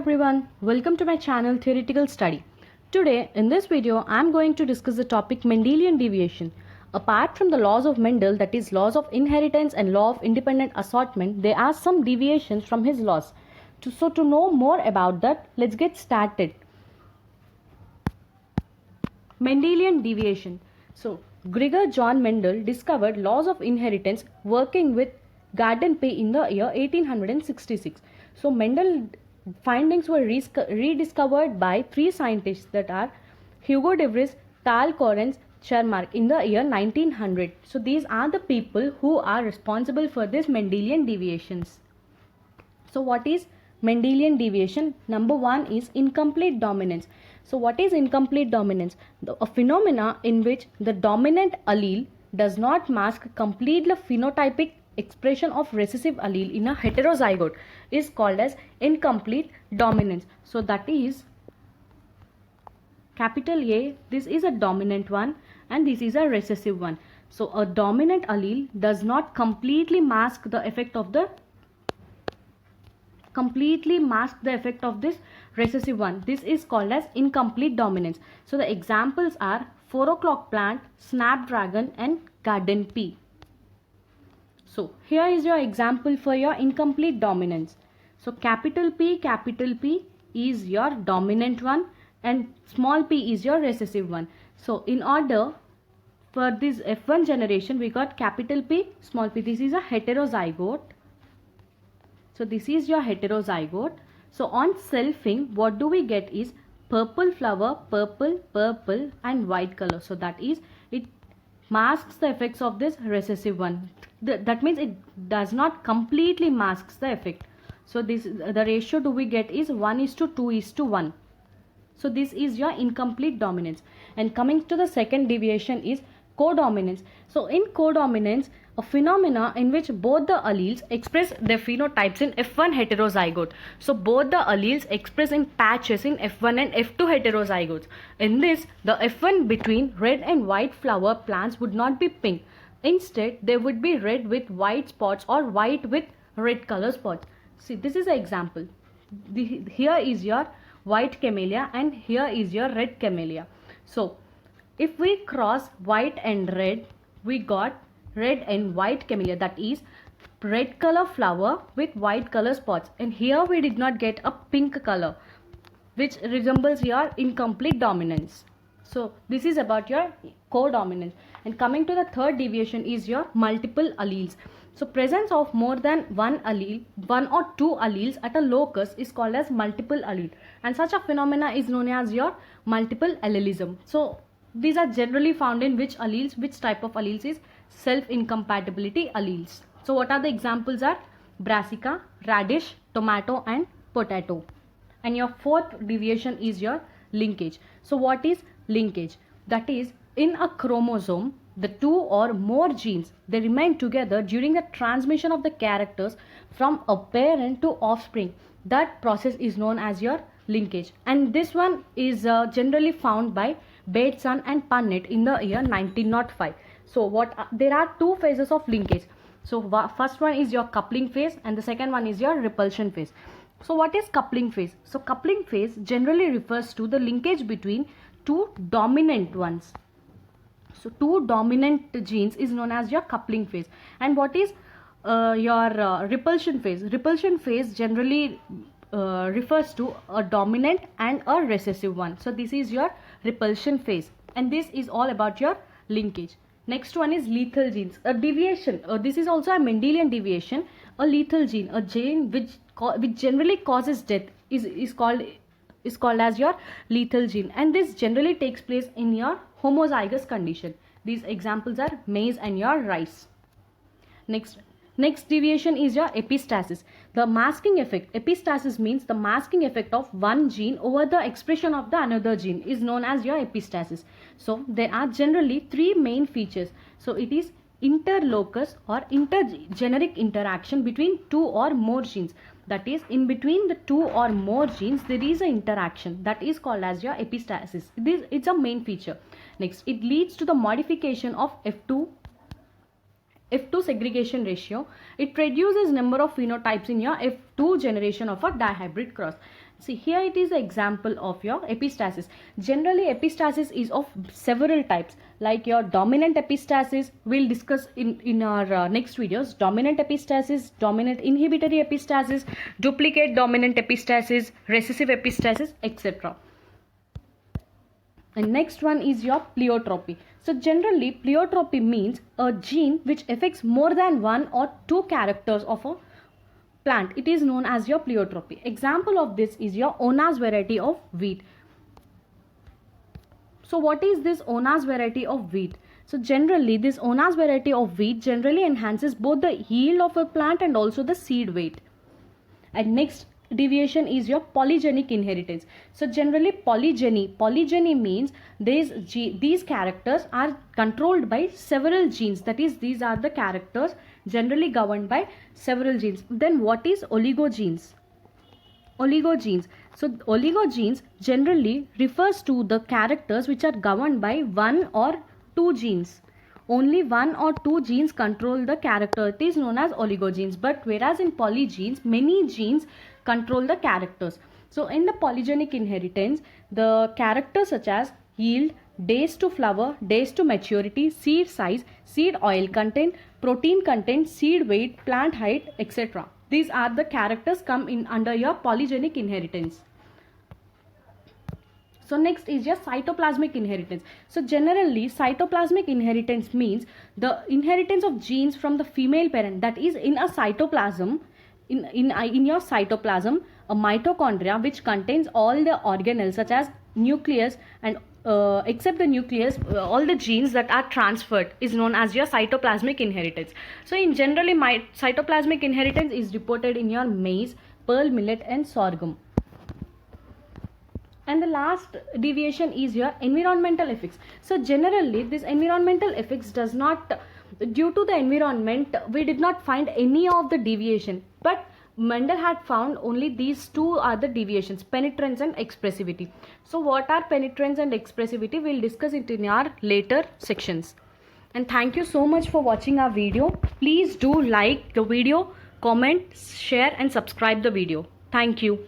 everyone, welcome to my channel Theoretical Study. Today in this video I am going to discuss the topic Mendelian deviation. Apart from the laws of Mendel, that is laws of inheritance and law of independent assortment, there are some deviations from his laws. To know more about that, let's get started. Mendelian deviation. So Gregor John Mendel discovered laws of inheritance working with Gardenpey in the year 1866. So Mendel findings were rediscovered by three scientists, that are Hugo de Vries, Tal Correns, Chermark in the year 1900. So these are the people who are responsible for this Mendelian deviations. So what is Mendelian deviation? Number one is incomplete dominance. So what is incomplete dominance? A phenomena in which the dominant allele does not mask complete the phenotypic expression of recessive allele in a heterozygote is called as incomplete dominance. So that is capital A, this is a dominant one and this is a recessive one. So a dominant allele does not completely mask the effect of this recessive one. This is called as incomplete dominance. So the examples are 4 o'clock plant, snapdragon and Gardenpey. So here is your example for your incomplete dominance. So capital P is your dominant one and small p is your recessive one. So in order for this F1 generation, we got capital P, small p. This is a heterozygote. So this is your heterozygote. So on selfing, what do we get is purple flower, purple and white color. So that is, it masks the effects of this recessive one. That means it does not completely masks the effect. So this, the ratio do we get is 1:2:1. So this is your incomplete dominance. And coming to the second deviation is codominance. So in codominance, a phenomena in which both the alleles express their phenotypes in F1 heterozygote. So both the alleles express in patches in F1 and F2 heterozygotes. In this, the F1 between red and white flower plants would not be pink. Instead, they would be red with white spots or white with red color spots. See, this is an example. Here is your white camellia and here is your red camellia. So if we cross white and red, we got red and white camellia, that is red color flower with white color spots, and here we did not get a pink color which resembles your incomplete dominance. So this is about your codominance. And coming to the third deviation is your multiple alleles. So presence of more than one allele, one or two alleles at a locus is called as multiple allele, and such a phenomena is known as your multiple allelism. So these are generally found in which alleles, which type of alleles is self-incompatibility alleles. So what are the examples are brassica, radish, tomato and potato. And your fourth deviation is your linkage. So what is linkage? That is, in a chromosome, the two or more genes, they remain together during the transmission of the characters from a parent to offspring. That process is known as your linkage, and this one is generally found by Bateson and Punnett in the year 1905. So there are two phases of linkage. So first one is your coupling phase and the second one is your repulsion phase. So what is coupling phase? So coupling phase generally refers to the linkage between two dominant ones. So two dominant genes is known as your coupling phase. And what is your repulsion phase? Repulsion phase generally refers to a dominant and a recessive one. So this is your repulsion phase, and this is all about your linkage. Next one is lethal genes. A deviation, this is also a Mendelian deviation. A lethal gene, a gene which generally causes death is called as your lethal gene, and this generally takes place in your homozygous condition. These examples are maize and your rice. Next deviation is your epistasis. The masking effect. Epistasis means the masking effect of one gene over the expression of the another gene is known as your epistasis. So there are generally three main features. So it is interlocus or intergeneric interaction between two or more genes. That is, in between the two or more genes there is an interaction, that is called as your epistasis. It's a main feature. Next, it leads to the modification of F2 F2 segregation ratio. It reduces number of phenotypes in your F2 generation of a dihybrid cross. See, here it is an example of your epistasis. Generally, epistasis is of several types, like your dominant epistasis. We'll discuss in our next videos. Dominant epistasis, dominant inhibitory epistasis, duplicate dominant epistasis, recessive epistasis, etc. And next one is your pleiotropy. So generally, pleiotropy means a gene which affects more than one or two characters of a plant. It is known as your pleiotropy. Example of this is your Onas variety of wheat. So what is this Onas variety of wheat? So generally, this Onas variety of wheat generally enhances both the yield of a plant and also the seed weight. And next deviation is your polygenic inheritance. So generally, polygyny means these characters are controlled by several genes. That is, these are the characters generally governed by several genes. Then what is oligogenes? Oligogenes. So oligogenes generally refers to the characters which are governed by one or two genes. Only one or two genes control the character. It is known as oligogenes. But whereas in polygenes, many genes control the characters. So in the polygenic inheritance, the characters such as yield, days to flower, days to maturity, seed size, seed oil content, protein content, seed weight, plant height, etc. These are the characters come in under your polygenic inheritance. So next is your cytoplasmic inheritance. So generally, cytoplasmic inheritance means the inheritance of genes from the female parent, that is in a cytoplasm, in your cytoplasm, a mitochondria which contains all the organelles such as nucleus and except the nucleus, all the genes that are transferred is known as your cytoplasmic inheritance. So in generally, my cytoplasmic inheritance is reported in your maize, pearl millet and sorghum. And the last deviation is your environmental effects. So generally, this environmental effects does not, due to the environment, we did not find any of the deviation. But Mendel had found only these two other deviations, penetrance and expressivity. So what are penetrance and expressivity? We'll discuss it in our later sections. And thank you so much for watching our video. Please do like the video, comment, share and subscribe the video. Thank you.